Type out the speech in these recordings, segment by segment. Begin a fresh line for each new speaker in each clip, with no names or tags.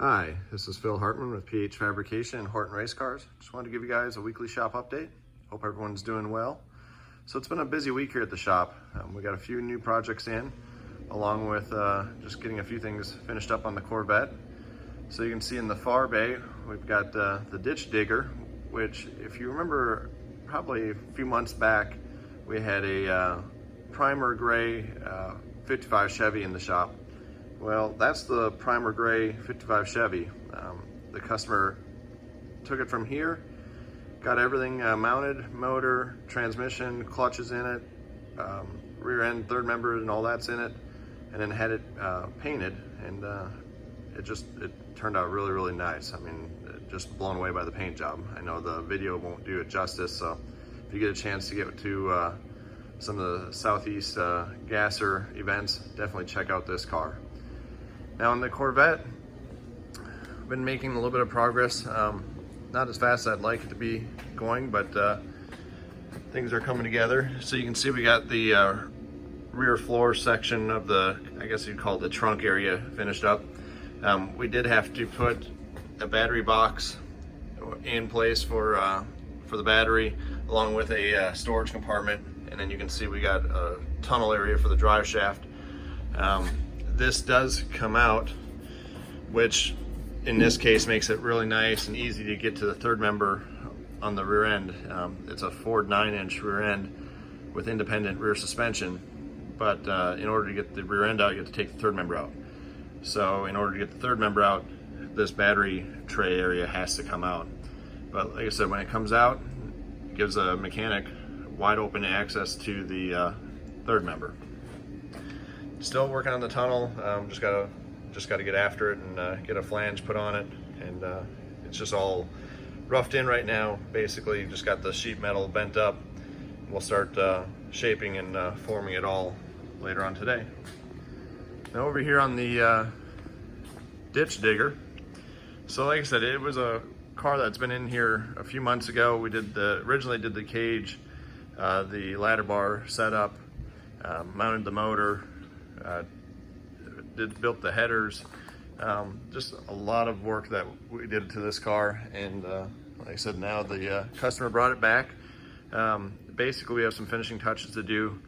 Hi, this is Phil Hartman with PH Fabrication and Horton Race Cars. Just wanted to give you guys a weekly shop update. Hope everyone's doing well. So it's been a busy week here at the shop. We got a few new projects in, along with just getting a few things finished up on the Corvette. So you can see in the far bay, we've got the ditch digger, which if you remember probably a few months back, we had a primer gray 55 Chevy in the shop. Well, that's the primer gray 55 Chevy. The customer took it from here, got everything mounted, motor, transmission, clutches in it, rear end, third member, and all that's in it, and then had it painted, and it turned out really, really nice. I mean, just blown away by the paint job. I know the video won't do it justice, so if you get a chance to get to some of the Southeast Gasser events, definitely check out this car. Now on the Corvette, I've been making a little bit of progress. Not as fast as I'd like it to be going, but things are coming together. So you can see we got the rear floor section of the, I guess you'd call it the trunk area, finished up. We did have to put a battery box in place for the battery, along with a storage compartment. And then you can see we got a tunnel area for the drive shaft. This does come out, which in this case makes it really nice and easy to get to the third member on the rear end. It's a Ford 9-inch rear end with independent rear suspension, but in order to get the rear end out, you have to take the third member out. So in order to get the third member out, this battery tray area has to come out. But like I said, when it comes out, it gives a mechanic wide open access to the third member. Still working on the tunnel. Just gotta get after it and get a flange put on it, and it's just all roughed in right now. Basically, just got the sheet metal bent up. We'll start shaping and forming it all later on today. Now over here on the ditch digger. So like I said, it was a car that's been in here a few months ago. We originally did the cage, the ladder bar setup, mounted the motor, built the headers, just a lot of work that we did to this car. And like I said, now the customer brought it back. Basically, we have some finishing touches to do.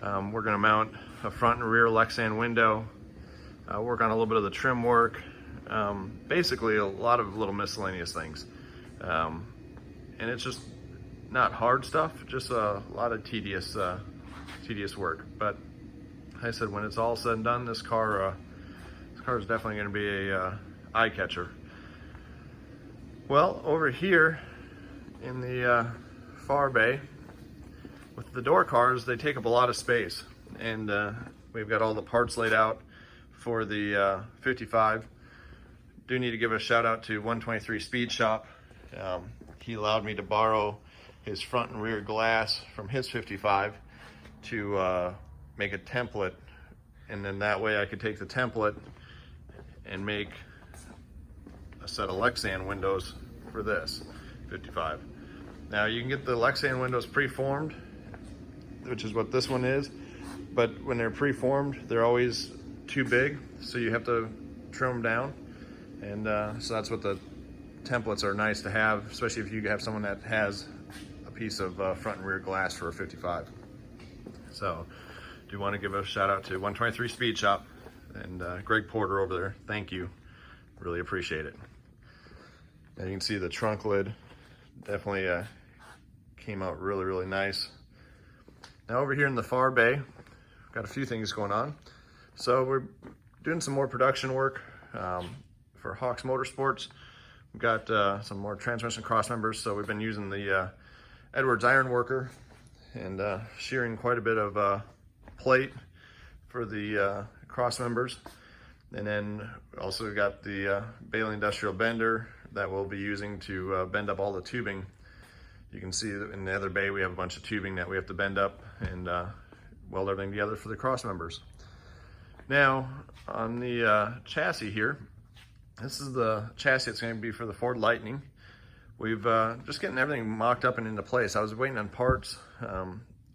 We're going to mount a front and rear Lexan window, work on a little bit of the trim work, basically a lot of little miscellaneous things. And it's just not hard stuff, just a lot of tedious work. But like I said, when it's all said and done, this car is definitely going to be a eye catcher. Well, over here in the far bay, with the door cars, they take up a lot of space, and we've got all the parts laid out for the 55. Do need to give a shout out to 123 Speed Shop. He allowed me to borrow his front and rear glass from his 55 to make a template, and then that way I could take the template and make a set of Lexan windows for this 55. Now you can get the Lexan windows preformed, which is what this one is, but when they're preformed, they're always too big, so you have to trim them down. And so that's what the templates are nice to have, especially if you have someone that has a piece of front and rear glass for a 55. So do want to give a shout out to 123 Speed Shop and Greg Porter over there. Thank you, really appreciate it. Now you can see the trunk lid definitely came out really, really nice. Now over here in the far bay, got a few things going on. So we're doing some more production work for Hawks Motorsports. We've got some more transmission cross members, so we've been using the Edwards Iron Worker and shearing quite a bit of plate for the cross members. And then also got the Bailey Industrial Bender that we'll be using to bend up all the tubing. You can see in the other bay we have a bunch of tubing that we have to bend up and weld everything together for the cross members. Now on the chassis here, this is the chassis that's going to be for the Ford Lightning. We've just getting everything mocked up and into place. I was waiting on parts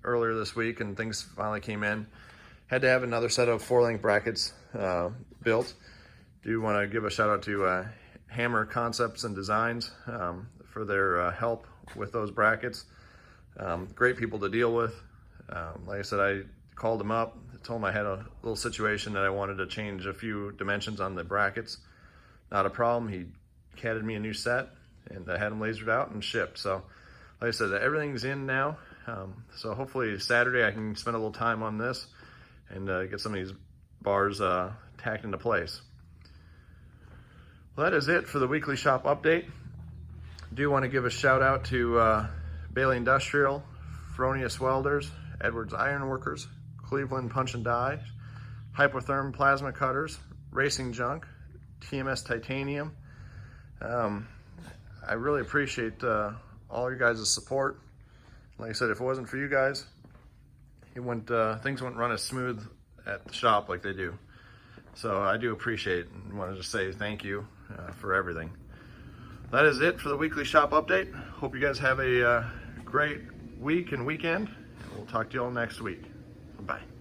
earlier this week, and things finally came in. Had to have another set of 4-link brackets built. Do want to give a shout out to Hammer Concepts and Designs for their help with those brackets. Great people to deal with. Like I said, I called them up, told them I had a little situation that I wanted to change a few dimensions on the brackets. Not a problem. He catted me a new set, and I had them lasered out and shipped. So like I said, everything's in now. So hopefully Saturday I can spend a little time on this and get some of these bars tacked into place. Well, that is it for the weekly shop update. I do want to give a shout out to Bailey Industrial, Fronius Welders, Edwards Ironworkers, Cleveland Punch and Die, Hypotherm Plasma Cutters, Racing Junk, TMS Titanium. I really appreciate all your guys' support. Like I said, if it wasn't for you guys, things wouldn't run as smooth at the shop like they do. So I do appreciate it and wanted to say thank you for everything. That is it for the weekly shop update. Hope you guys have a great week and weekend. We'll talk to you all next week. Bye.